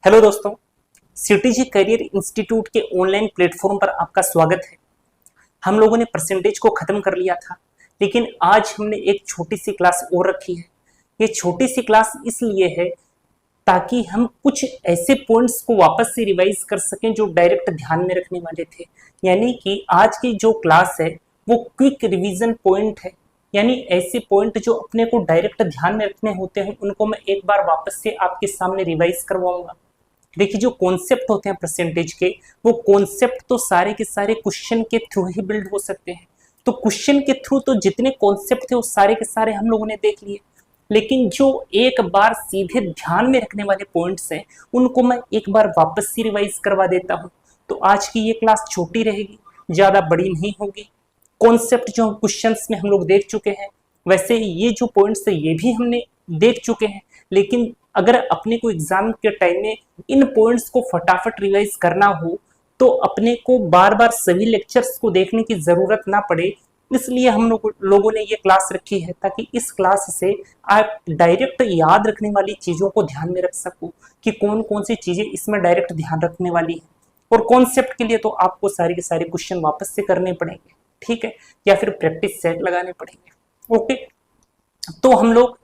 Hello दोस्तों, CTG career institute के online platform पर आपका स्वागत है। हम लोगों ने परसेंटेज को खत्म कर लिया था, लेकिन आज हमने एक छोटी सी क्लास और रखी है। ये छोटी सी क्लास इसलिए है ताकि हम कुछ ऐसे पॉइंट्स को वापस से रिवाइज कर सकें जो डायरेक्ट ध्यान में रखने वाले थे। यानी कि आज की जो क्लास है वो क्विक रिवीजन पॉइंट है, यानी ऐसे पॉइंट जो अपने को डायरेक्ट ध्यान में रखने होते हैं उनको मैं एक बार वापस से आपके सामने रिवाइज करवाऊंगा। देखिए, जो कॉन्सेप्ट होते हैं परसेंटेज के, वो कॉन्सेप्ट तो सारे के सारे क्वेश्चन के थ्रू ही बिल्ड हो सकते हैं। तो क्वेश्चन के थ्रू तो जितने कॉन्सेप्ट थे वो सारे के सारे हम लोगों ने देख लिए, लेकिन जो एक बार सीधे ध्यान में रखने वाले पॉइंट्स हैं उनको मैं एक बार वापस से रिवाइज करवा देता हूँ। तो आज की ये क्लास छोटी रहेगी, ज़्यादा बड़ी नहीं होगी। कॉन्सेप्ट जो क्वेश्चंस में हम लोग देख चुके हैं, वैसे ये जो पॉइंट्स है ये भी हमने देख चुके हैं, लेकिन अगर अपने को एग्जाम के टाइम में इन पॉइंट्स को फटाफट रिवाइज करना हो तो अपने को बार बार सभी लेक्चर्स को देखने की जरूरत ना पड़े। इसलिए हम लोगों ने ये क्लास रखी है ताकि इस क्लास से आप डायरेक्ट याद रखने वाली चीज़ों को ध्यान में रख सको कि कौन कौन सी चीज़ें इसमें डायरेक्ट ध्यान रखने वाली है। और कॉन्सेप्ट के लिए तो आपको सारे के सारे क्वेश्चन वापस से करने पड़ेंगे, ठीक है, या फिर प्रैक्टिस सेट लगाने पड़ेंगे। ओके, तो हम लोग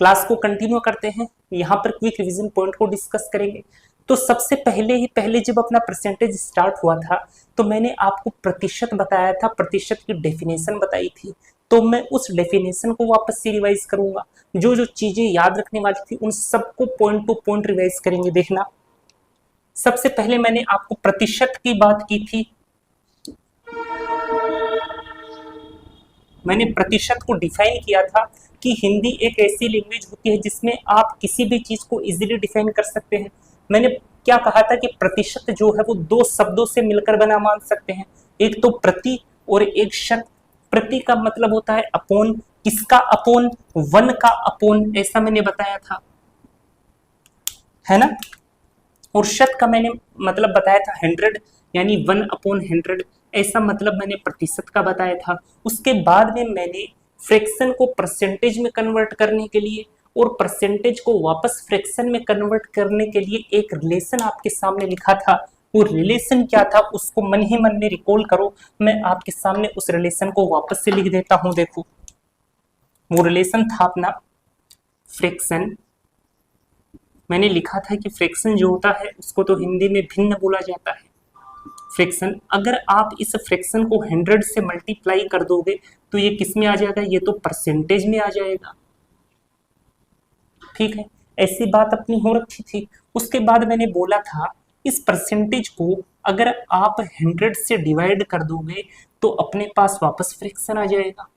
क्लास को कंटिन्यू करते हैं। यहाँ पर क्विक रिवीजन पॉइंट को डिस्कस करेंगे। तो सबसे पहले जब अपना परसेंटेज स्टार्ट हुआ था तो मैंने आपको प्रतिशत बताया था, प्रतिशत की डेफिनेशन बताई थी। तो मैं उस डेफिनेशन को वापस से रिवाइज करूंगा। जो जो चीजें याद रखने वाली थी उन सबको पॉइंट टू पॉइंट रिवाइज करेंगे। देखना, सबसे पहले मैंने आपको प्रतिशत की बात की थी। मैंने प्रतिशत को डिफाइन किया था कि हिंदी एक ऐसी लैंग्वेज होती है जिसमें आप किसी भी चीज को इजीली डिफाइन कर सकते हैं। मैंने क्या कहा था कि प्रतिशत जो है वो दो शब्दों से मिलकर बना मान सकते हैं, एक तो प्रति और एक शत। प्रति का मतलब होता है अपोन, किसका अपोन, वन का अपोन, ऐसा मैंने बताया था, है ना। और शत का मैंने मतलब बताया था 100, यानी 1/100, ऐसा मतलब मैंने प्रतिशत का बताया था। उसके बाद में मैंने फ्रैक्शन को परसेंटेज में कन्वर्ट करने के लिए और परसेंटेज को वापस फ्रैक्शन में कन्वर्ट करने के लिए एक रिलेशन आपके सामने लिखा था। वो रिलेशन क्या था उसको मन ही मन में रिकॉल करो। मैं आपके सामने उस रिलेशन को वापस से लिख देता हूं। देखो, वो रिलेशन था अपना फ्रैक्शन। मैंने लिखा था कि फ्रैक्शन जो होता है उसको तो हिंदी में भिन्न बोला जाता है। फ्रैक्शन, अगर आप इस फ्रैक्शन को 100 से मल्टीप्लाई कर दोगे तो ये किस में आ जाएगा, ये तो परसेंटेज में आ जाएगा, ठीक है। ऐसी बात अपनी हो रखी थी। उसके बाद मैंने बोला था इस परसेंटेज को अगर आप 100 से डिवाइड कर दोगे तो अपने पास वापस फ्रैक्शन आ जाएगा।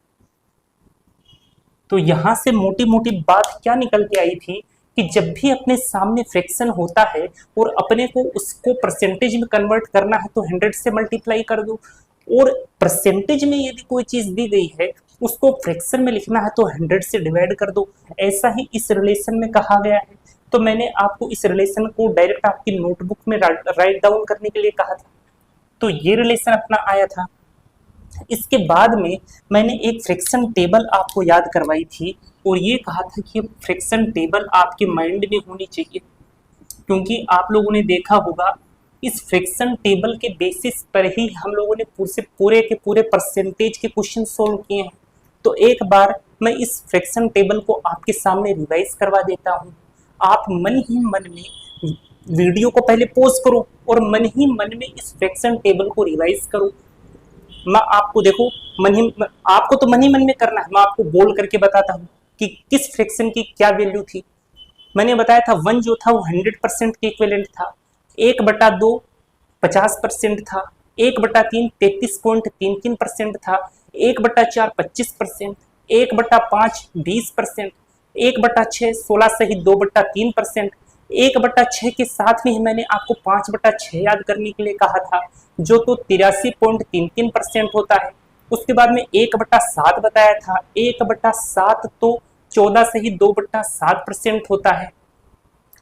तो यहां से मोटी मोटी बात क्या निकल के आई थी कि जब भी अपने सामने फ्रैक्शन होता है और अपने को उसको परसेंटेज में कन्वर्ट करना है तो 100 से मल्टीप्लाई कर दो, और परसेंटेज में यदि कोई चीज दी गई है उसको फ्रैक्शन में लिखना है तो 100 से डिवाइड कर दो। ऐसा ही इस रिलेशन में कहा गया है। तो मैंने आपको इस रिलेशन को डायरेक्ट आपकी नोटबुक में राइट डाउन करने के लिए कहा था। तो ये रिलेशन अपना आया था। इसके बाद में मैंने एक फ्रैक्शन टेबल आपको याद करवाई थी और ये कहा था कि फ्रैक्शन टेबल आपके माइंड में होनी चाहिए, क्योंकि आप लोगों ने देखा होगा इस फ्रैक्शन टेबल के बेसिस पर ही हम लोगों ने पूरे के पूरे परसेंटेज के क्वेश्चन सोल्व किए हैं। तो एक बार मैं इस फ्रैक्शन टेबल को आपके सामने रिवाइज करवा देता हूँ। आप मन ही मन में वीडियो को पहले पॉज करो और मन ही मन में इस फ्रैक्शन टेबल को रिवाइज करो। मैं आपको देखो आपको तो मन ही मन में करना है। मैं आपको बोल करके बताता हूँ कि किस फ्रैक्शन की क्या वैल्यू थी। मैंने बताया था 1 जो था वो 100% के इक्विवेलेंट था, 1/2 50% था, 1/3 33.33% था, 1/4 25%, 1/5 20%, 1/6 16 सही 2/3%, 1/6 के साथ में ही मैंने आपको 5/6 याद करने के लिए कहा था जो तो 83.33% होता है। उसके बाद में 1/7 बताया था, 1/7 तो 14 से ही 2/7% होता है।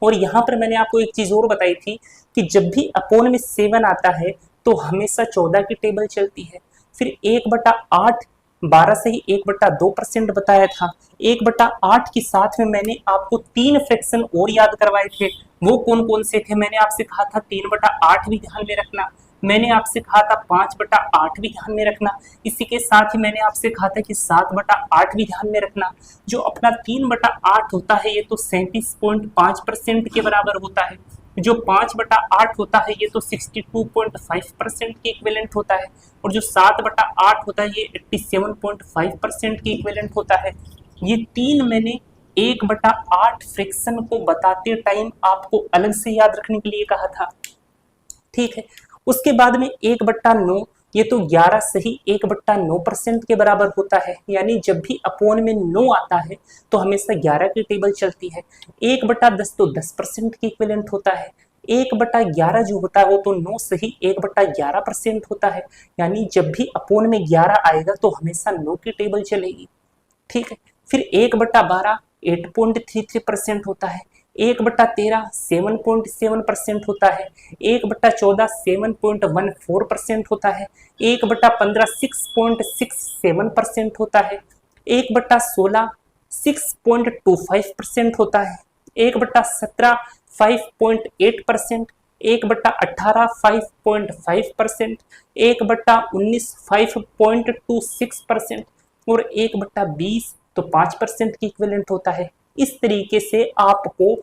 और यहाँ पर मैंने आपको एक चीज और बताई थी कि जब भी अपोन में 7 आता है तो हमेशा 14 की टेबल चलती है। फिर 1/8 12 से ही 1/2% बताया था। 1/8 के साथ में मैंने आपको 3 फ्रैक्शन और याद करवाए थे। वो कौन कौन से थे? मैंने आपसे कहा था 3/8 भी ध्यान में रखना, मैंने आपसे कहा था 5/8 भी ध्यान में रखना, इसी के साथ ही मैंने आपसे कहा था कि 7/8 भी ध्यान में रखना। जो अपना 3/8 होता है ये तो 37.5% के बराबर होता है। जो 5/8 होता है ये तो 62.5% के इक्विवेलेंट होता है। और जो 7/8 होता है ये 87.5% के इक्विवेलेंट होता है। ये तीन मैंने 1/8 फ्रैक्शन को बताते टाइम आपको अलग से याद रखने के लिए कहा था। ठीक है, उसके बाद में 1/9, ये तो 11 सही 1/9% के बराबर होता है। यानी जब भी अपोन में 9 आता है तो हमेशा 11 की टेबल चलती है। 1/10 तो 10% के इक्विवेलेंट होता है। 1/11 जो होता है वो तो 9 सही 1/11% होता है। यानी जब भी अपोन में 11 आएगा तो हमेशा 9 की टेबल चलेगी। ठीक है, फिर 1/12 8.33% होता है। 1/13 7.7% होता है। 1/14 7.14% होता है। 1/15 6.67% होता है। 1/16 6.25% होता है। 1/17 5.8%। 1/18 5.5%। 1/19 5.26% और 1/20 तो 5% की इक्विवेलेंट होता है। इस तरीके से आपको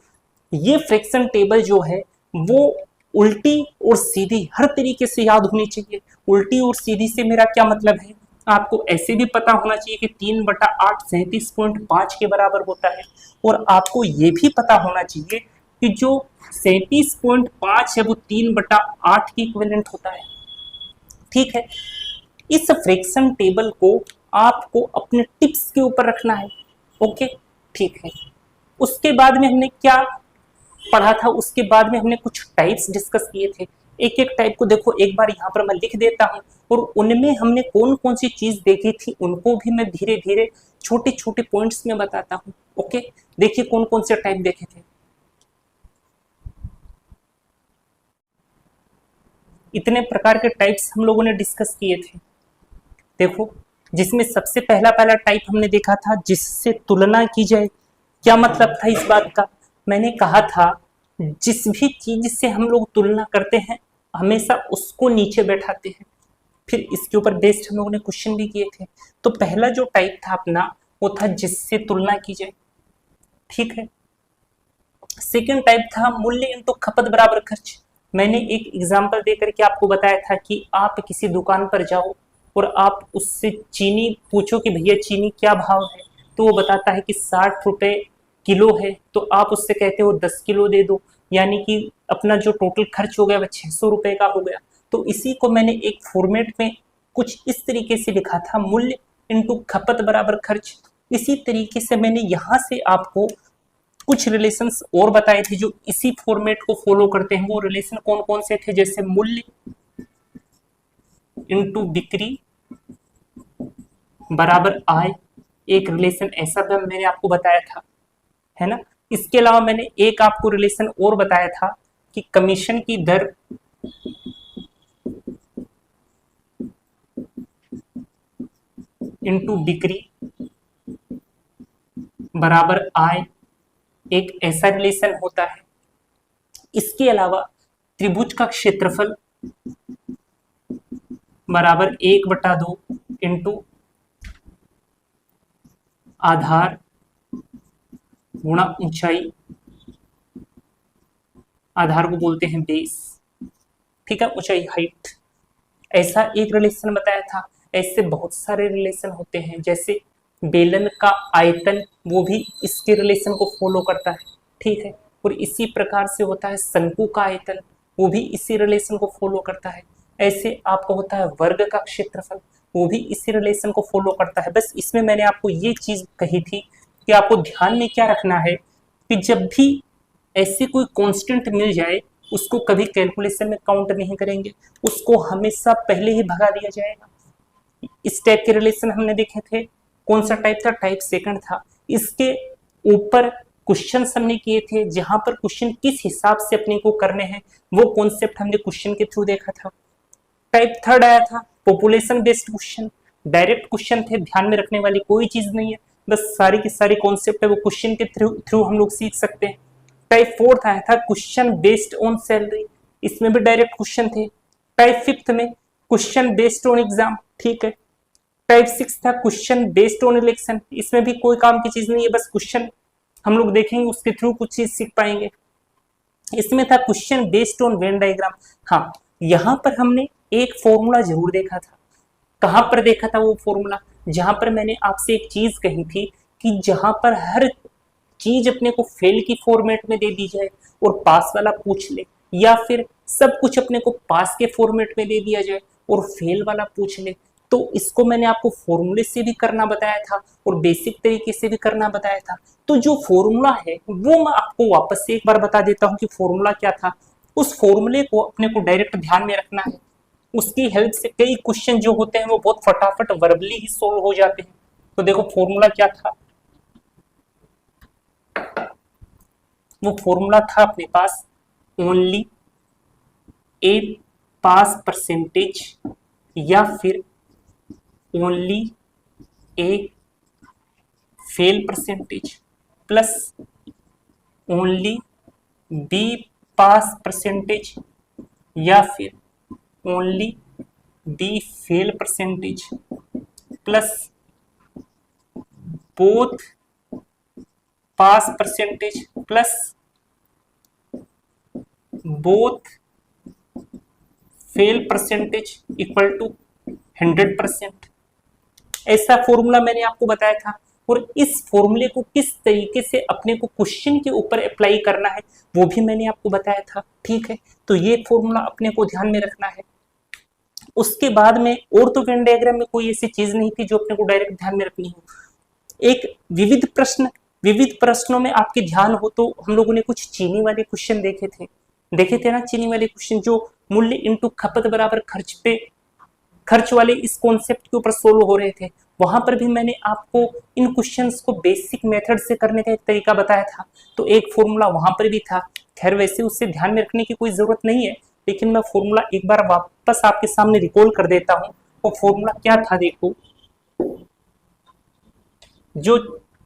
ये फ्रैक्शन टेबल जो है वो उल्टी और सीधी हर तरीके से याद होनी चाहिए। उल्टी और सीधी से मेरा क्या मतलब है? आपको ऐसे भी पता होना चाहिए कि 3/8 37.5 के बराबर होता है। और आपको ये भी पता होना चाहिए कि जो 37.5 है वो 3/8 की इक्विवेलेंट होता है। ठीक है, इस फ्रैक्शन टेबल को आपको अपने टिप्स के ऊपर रखना है। ओके, ठीक है। उसके बाद में हमने क्या पढ़ा था? उसके बाद में हमने कुछ टाइप्स डिस्कस किए थे। एक एक टाइप को देखो, एक बार यहाँ पर मैं लिख देता हूँ और उनमें हमने कौन कौन सी चीज देखी थी उनको भी मैं धीरे धीरे छोटे छोटे पॉइंट्स में बताता हूँ। ओके, देखिए कौन कौन से टाइप देखे थे। इतने प्रकार के टाइप्स हम लोगों ने डिस्कस किए थे। देखो, जिसमें सबसे पहला पहला टाइप हमने देखा था जिससे तुलना की जाए। क्या मतलब था इस बात का? मैंने कहा था जिस भी चीज से हम लोग तुलना करते हैं हमेशा उसको नीचे बैठाते हैं। फिर इसके ऊपर बेस्ड हम लोगों ने क्वेश्चन भी किए थे। तो पहला जो टाइप था अपना वो था जिससे तुलना की जाए। ठीक है, सेकेंड टाइप था मूल्य इनटू खपत बराबर खर्च। मैंने एक एग्जांपल दे करके आपको बताया था कि आप किसी दुकान पर जाओ और आप उससे चीनी पूछो कि भैया चीनी क्या भाव है, तो वो बताता है कि 60 रुपए किलो है। तो आप उससे कहते हो 10 किलो दे दो, यानी कि अपना जो टोटल खर्च हो गया वह 600 रुपए का हो गया। तो इसी को मैंने एक फॉर्मेट में कुछ इस तरीके से लिखा था, मूल्य इनटू खपत बराबर खर्च। इसी तरीके से मैंने यहाँ से आपको कुछ रिलेशंस और बताए थे जो इसी फॉर्मेट को फॉलो करते हैं। वो रिलेशन कौन कौन से थे? जैसे मूल्य इनटू बिक्री बराबर आय, एक रिलेशन ऐसा भी मैंने आपको बताया था, है ना। इसके अलावा मैंने एक आपको रिलेशन और बताया था कि कमीशन की दर इनटू बिक्री बराबर आय, एक ऐसा रिलेशन होता है। इसके अलावा त्रिभुज का क्षेत्रफल बराबर 1/2 इंटू आधार गुणा ऊंचाई, आधार को बोलते हैं बेस। ठीक है, ऊंचाई हाइट, ऐसा एक रिलेशन बताया था। ऐसे बहुत सारे रिलेशन होते हैं, जैसे बेलन का आयतन वो भी इसके रिलेशन को फॉलो करता है। ठीक है, और इसी प्रकार से होता है शंकु का आयतन, वो भी इसी रिलेशन को फॉलो करता है। ऐसे आपका होता है वर्ग का क्षेत्रफल, वो भी इसी रिलेशन को फॉलो करता है। बस इसमें मैंने आपको ये चीज कही थी कि आपको ध्यान में क्या रखना है कि जब भी ऐसी कोई कांस्टेंट मिल जाए उसको कभी कैलकुलेशन में काउंट नहीं करेंगे, उसको हमेशा पहले ही भगा दिया जाएगा। इस टाइप के रिलेशन हमने देखे थे। कौन सा टाइप था? टाइप सेकंड था। इसके ऊपर क्वेश्चन हमने किए थे, जहां पर क्वेश्चन किस हिसाब से अपने को करने हैं वो कॉन्सेप्ट हमने क्वेश्चन के थ्रू देखा था। टाइप थर्ड आया था population based question, direct question थे, ध्यान में रखने वाली कोई चीज नहीं है, बस सारी की सारी कॉन्सेप्ट है वो क्वेश्चन के थ्रू हम लोग सीख सकते हैं। टाइप फोर्थ आया था क्वेश्चन बेस्ड ऑन सैलरी, इसमें भी डायरेक्ट क्वेश्चन थे। टाइप फिफ्थ में क्वेश्चन बेस्ड ऑन एग्जाम, ठीक है। टाइप सिक्स था क्वेश्चन बेस्ड ऑन इलेक्शन, इसमें भी कोई काम की चीज नहीं है, बस क्वेश्चन हम लोग देखेंगे उसके थ्रू कुछ चीज सीख पाएंगे। इसमें था question based on Venn diagram. हाँ, यहां पर हमने एक फॉर्मूला जरूर देखा था। कहां पर देखा था वो फॉर्मूला? जहां पर मैंने आपसे एक चीज कही थी कि जहां पर हर चीज अपने को फेल की फॉर्मेट में दे दी जाए और पास वाला पूछ ले, या फिर सब कुछ अपने को पास के फॉर्मेट में दे दिया जाए और फेल वाला पूछ ले, तो इसको मैंने आपको फॉर्मूले से भी करना बताया था और बेसिक तरीके से भी करना बताया था। तो जो फॉर्मूला है वो मैं आपको वापस से एक बार बता देता हूं कि फॉर्मूला क्या था। उस फॉर्मूले को अपने को डायरेक्ट ध्यान में रखना है, उसकी हेल्प से कई क्वेश्चन जो होते हैं वो बहुत फटाफट वर्बली ही सोल्व हो जाते हैं। तो देखो फॉर्मूला क्या था, वो फॉर्मूला था अपने पास ओनली ए पास परसेंटेज या फिर only A fail percentage plus only B pass percentage या फिर only B fail percentage plus both pass percentage plus both fail percentage equal to 100%। ऐसा फॉर्मूला मैंने आपको बताया था और इस फॉर्मूले को किस तरीके से अपने को क्वेश्चन के ऊपर अप्लाई करना है वो भी मैंने आपको बताया था, ठीक है। तो ये फॉर्मूला अपने को ध्यान में रखना है। उसके बाद में और तो वेन डायग्राम में कोई ऐसी चीज नहीं थी जो अपने को डायरेक्ट ध्यान में रखनी हो। एक विविध प्रश्नों में आपके ध्यान हो तो हम लोगों ने कुछ चीनी वाले क्वेश्चन देखे थे ना, चीनी वाले क्वेश्चन जो मूल्य इंटू खपत बराबर खर्च वाले इस कॉन्सेप्ट के ऊपर सोल्व हो रहे थे। वहां पर भी मैंने आपको इन क्वेश्चंस को बेसिक मेथड से करने का एक तरीका बताया था, तो एक फॉर्मूला वहां पर भी था। खैर वैसे उससे ध्यान में रखने की कोई जरूरत नहीं है, लेकिन मैं फॉर्मूला एक बार वापस आपके सामने रिकॉल कर देता हूं। वो फॉर्मूला क्या था देखो, जो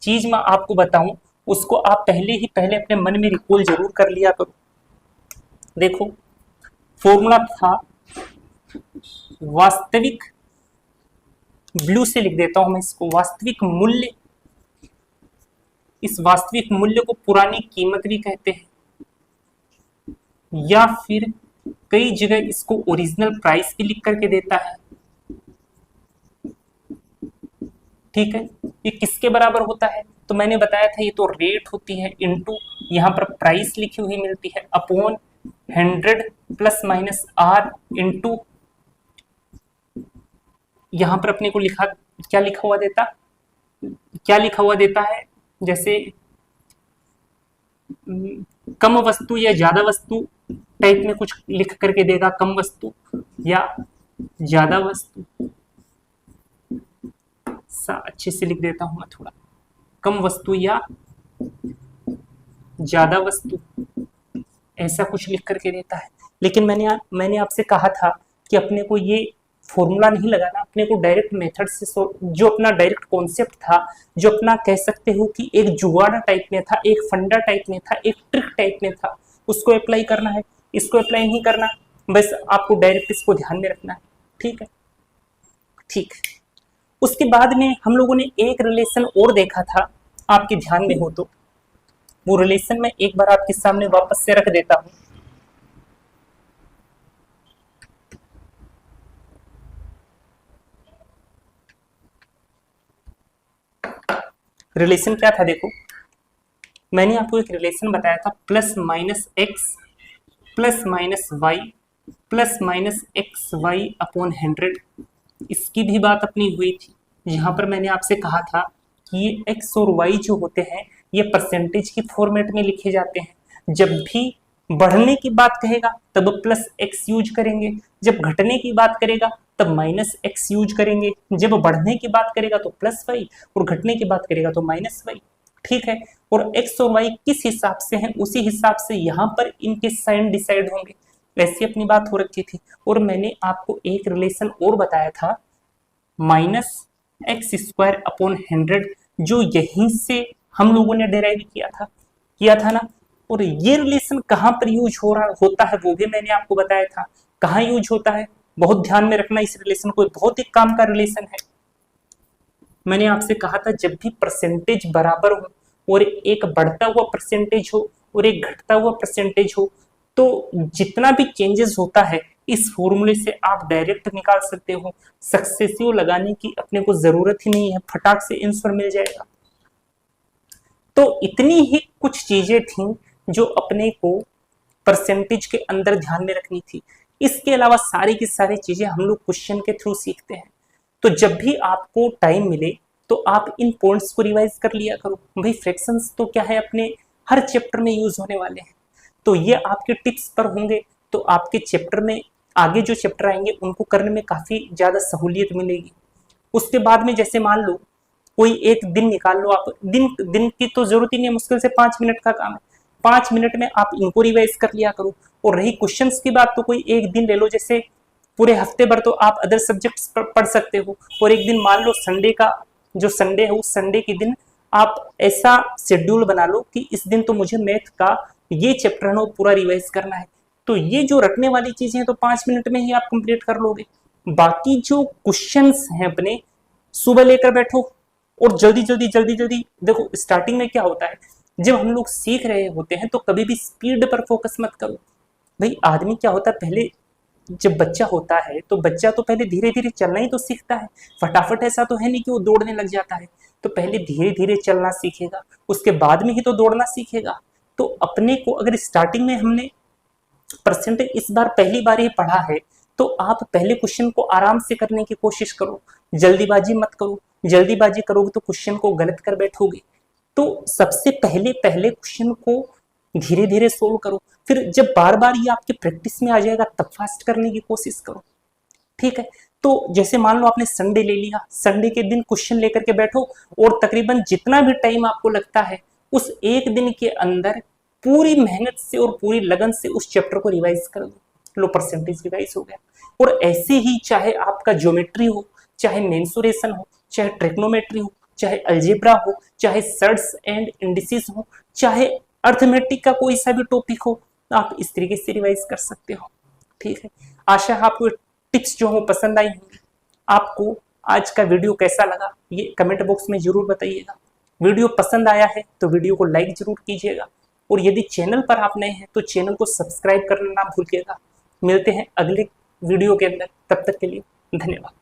चीज मैं आपको बताऊं उसको आप पहले अपने मन में रिकॉल जरूर कर लिया करो। देखो फॉर्मूला था वास्तविक, ब्लू से लिख देता हूं मैं इसको, वास्तविक मूल्य, इस वास्तविक मूल्य को पुरानी कीमत भी कहते हैं या फिर कई जगह इसको ओरिजिनल प्राइस भी लिख करके देता है, ठीक है। ये किसके बराबर होता है? तो मैंने बताया था ये तो रेट होती है इनटू यहां पर प्राइस लिखी हुई मिलती है upon 100 plus minus r into यहां पर अपने को क्या लिखा हुआ देता है, जैसे कम वस्तु या ज्यादा वस्तु टाइप में कुछ लिख करके देगा, कम वस्तु या ज्यादा वस्तु। अच्छे से लिख देता हूं मैं थोड़ा, कम वस्तु या ज्यादा वस्तु, ऐसा कुछ लिख करके देता है। लेकिन मैंने आपसे कहा था कि अपने को ये फॉर्मूला नहीं लगाना, अपने को डायरेक्ट मेथड से जो अपना डायरेक्ट कॉन्सेप्ट था, जो अपना कह सकते हो कि एक जुगाड़ टाइप में था, एक फंडा टाइप में था, एक ट्रिक टाइप में था, उसको अप्लाई करना है। इसको अप्लाई नहीं करना, बस आपको डायरेक्ट इसको ध्यान में रखना है, ठीक है। ठीक, उसके बाद में हम लोगों ने एक रिलेशन और देखा था, आपके ध्यान में हो तो वो रिलेशन मैं एक बार आपके सामने वापस से रख देता हूं। रिलेशन क्या था देखो, मैंने आपको एक रिलेशन बताया था plus minus x plus minus y plus minus x y upon 100। इसकी भी बात अपनी हुई थी, यहाँ पर मैंने आपसे कहा था कि ये एक्स और वाई जो होते हैं ये परसेंटेज की फॉर्मेट में लिखे जाते हैं। जब भी बढ़ने की बात कहेगा तब प्लस एक्स यूज करेंगे, जब घटने की बात करेगा तब माइनस एक्स यूज करेंगे, जब बढ़ने की बात करेगा तो प्लस वाई और घटने की बात करेगा तो माइनस वाई, ठीक है। और एक्स और वाई किस हिसाब से हैं उसी हिसाब से यहाँ पर इनके साइन डिसाइड होंगे, ऐसी अपनी बात हो रखी थी। और मैंने आपको एक रिलेशन और बताया था -x² जो यहीं से हम लोगों ने डिराइव किया था ना। और ये रिलेशन कहाँ पर यूज होता है वो भी मैंने आपको बताया था। कहाँ यूज होता है, बहुत ध्यान में रखना इस रिलेशन को, बहुत ही काम का रिलेशन है। मैंने आपसे कहा था जब भी परसेंटेज बराबर हो और एक बढ़ता हुआ परसेंटेज हो और एक घटता हुआ परसेंटेज हो, तो जितना भी चेंजेस होता है इस फॉर्मूले से आप डायरेक्ट निकाल सकते हो। सक्सेसिव लगाने की अपने को जरूरत ही नहीं है, फटाक से आंसर मिल जाएगा। तो इतनी ही कुछ चीजें थी जो अपने को परसेंटेज के अंदर ध्यान में रखनी थी। इसके अलावा सारी की सारी चीजें हम लोग क्वेश्चन के थ्रू सीखते हैं। तो जब भी आपको टाइम मिले तो आप इन पॉइंट्स को रिवाइज कर लिया करो। भाई फ्रैक्शंस तो क्या है, अपने हर चैप्टर में यूज होने वाले हैं, तो ये आपके टिप्स पर होंगे। तो आपके चैप्टर में आगे जो चैप्टर आएंगे उनको करने में काफी ज्यादा सहूलियत मिलेगी। उसके बाद में जैसे मान लो कोई एक दिन निकाल लो आप, दिन की तो जरूरत ही नहीं है, मुश्किल से 5 मिनट का काम है। 5 मिनट में आप इनको रिवाइज कर लिया करो। और रही क्वेश्चंस की बात, तो कोई एक दिन ले लो, जैसे पूरे हफ्ते भर तो आप अदर सब्जेक्ट्स पढ़ सकते हो, और एक दिन मान लो संडे का, जो संडे है उस संडे के दिन आप ऐसा शेड्यूल बना लो कि इस दिन तो मुझे मैथ का ये चैप्टर है वो पूरा रिवाइज करना है। तो ये जो रटने वाली चीजें हैं तो 5 मिनट में ही आप कंप्लीट कर लोगे। बाकी जो क्वेश्चंस हैं अपने, सुबह लेकर बैठो और जल्दी जल्दी देखो। स्टार्टिंग में क्या होता है, जब हम लोग सीख रहे होते हैं तो कभी भी स्पीड पर फोकस मत करो। भाई आदमी क्या होता है, पहले जब बच्चा होता है तो बच्चा तो पहले धीरे धीरे चलना ही तो सीखता है। फटाफट ऐसा तो है नहीं कि वो दौड़ने लग जाता है। तो पहले धीरे धीरे चलना सीखेगा, उसके बाद में ही तो दौड़ना सीखेगा। तो अपने को अगर स्टार्टिंग में हमने परसेंटेज इस बार पहली बार ही पढ़ा है, तो आप पहले क्वेश्चन को आराम से करने की कोशिश करो, जल्दीबाजी मत करो। जल्दीबाजी करोगे तो क्वेश्चन को गलत कर बैठोगे। तो सबसे पहले क्वेश्चन को धीरे धीरे सोल्व करो। फिर जब बार बार ये आपके प्रैक्टिस में आ जाएगा तब फास्ट करने की कोशिश करो, ठीक है। तो जैसे मान लो आपने संडे ले लिया, संडे के दिन क्वेश्चन लेकर के बैठो और तकरीबन जितना भी टाइम आपको लगता है उस एक दिन के अंदर पूरी मेहनत से और पूरी लगन से उस चैप्टर को रिवाइज कर दो। लो, परसेंटेज रिवाइज हो गया। और ऐसे ही चाहे आपका ज्योमेट्री हो, चाहे मेंसुरेशन हो, चाहे ट्रिग्नोमेट्री हो, चाहे अलजेब्रा हो, चाहे सर्ट्स एंड इंडिसेस हो, चाहे अर्थमेटिक का कोई सा भी टॉपिक हो, आप इस तरीके से रिवाइज कर सकते हो, ठीक है। आशा है आपको टिप्स जो हो पसंद आई होंगी। आपको आज का वीडियो कैसा लगा ये कमेंट बॉक्स में जरूर बताइएगा। वीडियो पसंद आया है तो वीडियो को लाइक जरूर कीजिएगा, और यदि चैनल पर आप नए हैं तो चैनल को सब्सक्राइब करना ना भूलिएगा। मिलते हैं अगले वीडियो के अंदर, तब तक के लिए धन्यवाद।